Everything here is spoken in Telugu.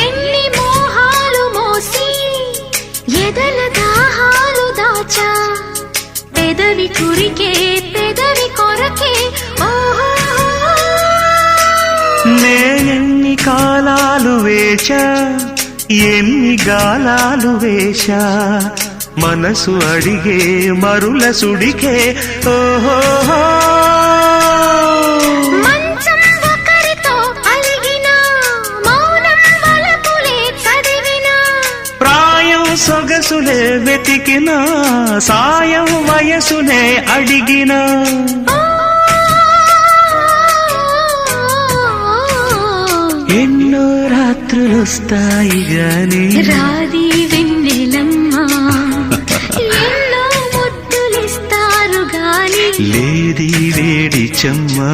ఎన్ని మోహాలు మోసి ఎదల దాహాలు దాచా పెదవి కురికే పెదవి కొరకే ఓహో నేనెన్ని కాలాలు వేచా ఎన్ని గాలాలు వేశా మనసు అడిగే మరుల సుడికే ఓహో మంచం ఒకరితో అలిగిన మౌనం వలపులే చదివిన ప్రాయం సొగసులే వెతికిన సాయం వయసునే అడిగిన ఎన్నో రాత్రులొస్తాయి గాని రాది వెన్నెలమ్మా ఎన్నో ముద్దులిస్తారు గాని లేది వేడి చెమ్మా